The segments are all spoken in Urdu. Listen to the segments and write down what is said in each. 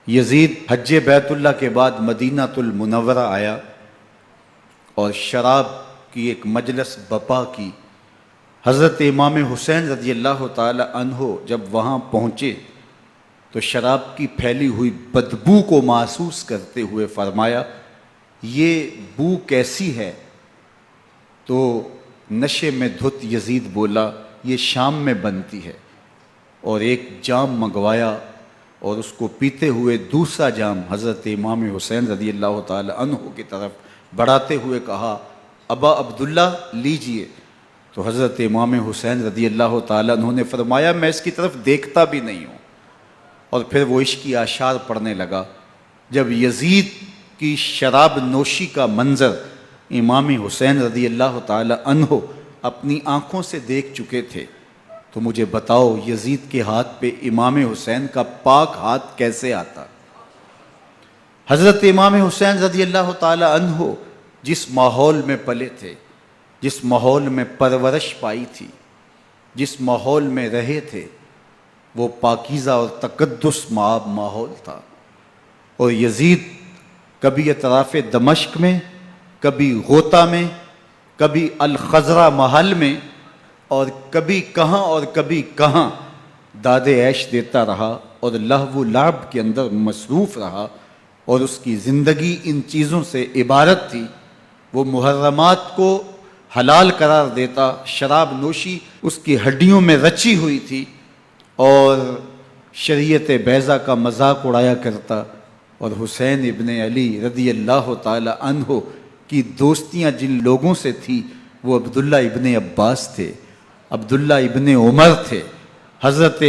یزید حج بیت اللہ کے بعد مدینہ المنورہ آیا اور شراب کی ایک مجلس بپا کی۔ حضرت امام حسین رضی اللہ تعالی عنہ جب وہاں پہنچے تو شراب کی پھیلی ہوئی بدبو کو محسوس کرتے ہوئے فرمایا، یہ بو کیسی ہے؟ تو نشے میں دھت یزید بولا، یہ شام میں بنتی ہے، اور ایک جام منگوایا اور اس کو پیتے ہوئے دوسرا جام حضرت امام حسین رضی اللہ تعالی عنہ کی طرف بڑھاتے ہوئے کہا، ابا عبداللہ لیجئے۔ تو حضرت امام حسین رضی اللہ تعالی عنہ نے فرمایا، میں اس کی طرف دیکھتا بھی نہیں ہوں، اور پھر وہ عشقی اشعار پڑھنے لگا۔ جب یزید کی شراب نوشی کا منظر امام حسین رضی اللہ تعالی عنہ اپنی آنکھوں سے دیکھ چکے تھے تو مجھے بتاؤ یزید کے ہاتھ پہ امام حسین کا پاک ہاتھ کیسے آتا؟ حضرت امام حسین رضی اللہ تعالی عنہ جس ماحول میں پلے تھے، جس ماحول میں پرورش پائی تھی، جس ماحول میں رہے تھے، وہ پاکیزہ اور تقدس مآب ماحول تھا۔ اور یزید کبھی اطراف دمشق میں، کبھی غوطہ میں، کبھی الخضرہ محل میں، اور کبھی کہاں اور کبھی کہاں داد عیش دیتا رہا اور لہو و لعب کے اندر مصروف رہا، اور اس کی زندگی ان چیزوں سے عبارت تھی۔ وہ محرمات کو حلال قرار دیتا، شراب نوشی اس کی ہڈیوں میں رچی ہوئی تھی، اور شریعت بیضہ کا مذاق اڑایا کرتا۔ اور حسین ابن علی رضی اللہ تعالی عنہ کی دوستیاں جن لوگوں سے تھی وہ عبداللہ ابن عباس تھے، عبداللہ ابن عمر تھے، حضرت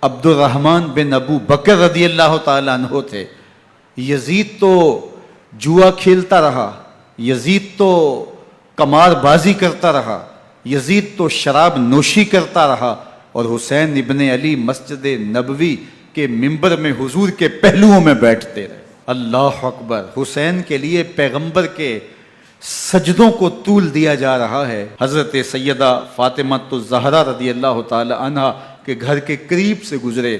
عبد الرحمن بن ابو بکر رضی اللہ تعالی عنہ تھے۔ یزید تو جوا کھیلتا رہا، یزید تو قمار بازی کرتا رہا، یزید تو شراب نوشی کرتا رہا، اور حسین ابن علی مسجد نبوی کے ممبر میں حضور کے پہلوؤں میں بیٹھتے رہے۔ اللہ اکبر! حسین کے لیے پیغمبر کے سجدوں کو طول دیا جا رہا ہے۔ حضرت سیدہ فاطمہ الزہرا رضی اللہ تعالی عنہ کے گھر کے قریب سے گزرے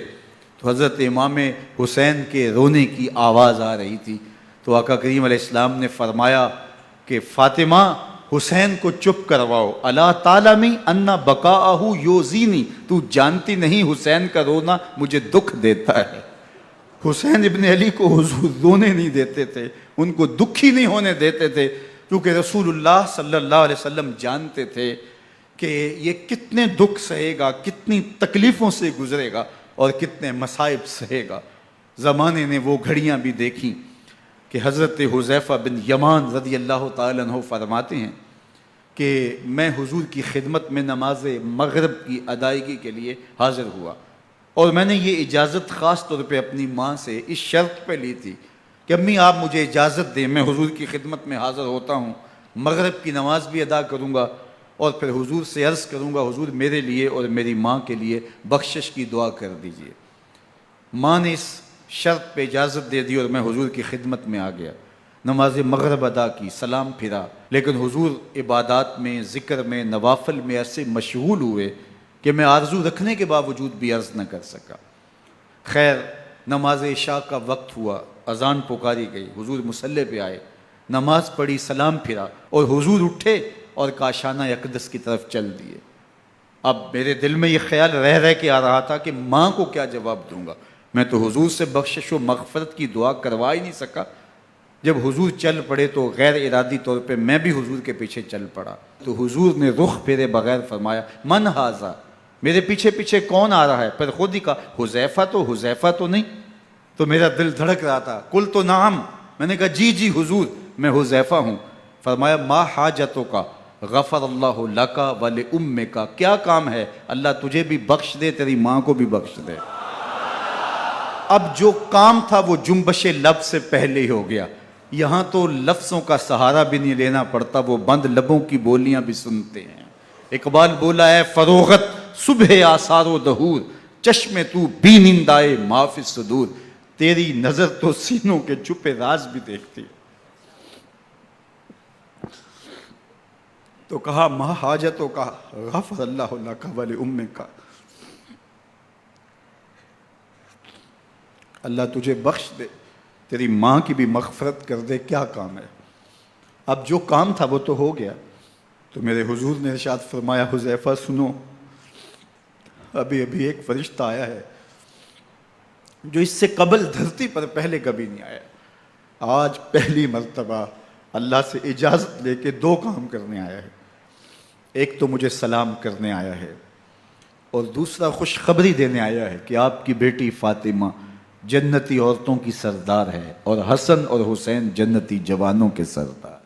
تو حضرت امام حسین کے رونے کی آواز آ رہی تھی، تو آقا کریم علیہ السلام نے فرمایا کہ فاطمہ، حسین کو چپ کرواؤ، الا تعلمی ان بقاءہ یوزینی، تو جانتی نہیں حسین کا رونا مجھے دکھ دیتا ہے۔ حسین ابن علی کو حضور رونے نہیں دیتے تھے، ان کو دکھی نہیں ہونے دیتے تھے، کیونکہ رسول اللہ صلی اللہ علیہ وسلم جانتے تھے کہ یہ کتنے دکھ سہے گا، کتنی تکلیفوں سے گزرے گا اور کتنے مصائب سہے گا۔ زمانے نے وہ گھڑیاں بھی دیکھیں کہ حضرت حذیفہ بن یمان رضی اللہ تعالی عنہ فرماتے ہیں کہ میں حضور کی خدمت میں نماز مغرب کی ادائیگی کے لیے حاضر ہوا، اور میں نے یہ اجازت خاص طور پہ اپنی ماں سے اس شرط پہ لی تھی کہ امی آپ مجھے اجازت دیں، میں حضور کی خدمت میں حاضر ہوتا ہوں، مغرب کی نماز بھی ادا کروں گا، اور پھر حضور سے عرض کروں گا حضور میرے لیے اور میری ماں کے لیے بخشش کی دعا کر دیجئے۔ ماں نے اس شرط پہ اجازت دے دی اور میں حضور کی خدمت میں آ گیا، نماز مغرب ادا کی، سلام پھرا، لیکن حضور عبادات میں، ذکر میں، نوافل میں ایسے مشغول ہوئے کہ میں آرزو رکھنے کے باوجود بھی عرض نہ کر سکا۔ خیر، نماز عشاء کا وقت ہوا، اذان پکاری گئی، حضور مصلی پہ آئے، نماز پڑھی، سلام پھرا، اور حضور اٹھے اور کاشانہ اقدس کی طرف چل دیے۔ اب میرے دل میں یہ خیال رہ کے آ رہا تھا کہ ماں کو کیا جواب دوں گا، میں تو حضور سے بخشش و مغفرت کی دعا کروا ہی نہیں سکا۔ جب حضور چل پڑے تو غیر ارادی طور پہ میں بھی حضور کے پیچھے چل پڑا، تو حضور نے رخ پھیرے بغیر فرمایا، من ھذا، میرے پیچھے پیچھے کون آ رہا ہے؟ پھر خود ہی کہا، حذیفہ تو نہیں؟ تو میرا دل دھڑک رہا تھا، قلت نعم، میں نے کہا جی جی حضور میں حذیفہ ہوں۔ فرمایا، ما حاجتک غفر اللہ لک ولامک، کیا کام ہے؟ اللہ تجھے بھی بخش دے، تیری ماں کو بھی بخش دے۔ اب جو کام تھا وہ جنبش لب سے پہلے ہی ہو گیا، یہاں تو لفظوں کا سہارا بھی نہیں لینا پڑتا، وہ بند لبوں کی بولیاں بھی سنتے ہیں۔ اقبال بولا ہے، فروغت صبح آثار و دہور، چشم تو بی نندائے ما فی الصدور، تیری نظر تو سینوں کے چھپے راز بھی دیکھتی۔ تو کہا، ما حاجتوں کا غفر اللہ لک ولامک، اللہ تجھے بخش دے، تیری ماں کی بھی مغفرت کر دے، کیا کام ہے؟ اب جو کام تھا وہ تو ہو گیا۔ تو میرے حضور نے ارشاد فرمایا حذیفہ سنو، ابھی ابھی ایک فرشتہ آیا ہے جو اس سے قبل دھرتی پر پہلے کبھی نہیں آیا، آج پہلی مرتبہ اللہ سے اجازت لے کے 2 کام کرنے آیا ہے۔ ایک تو مجھے سلام کرنے آیا ہے، اور دوسرا خوشخبری دینے آیا ہے کہ آپ کی بیٹی فاطمہ جنتی عورتوں کی سردار ہے، اور حسن اور حسین جنتی جوانوں کے سردار۔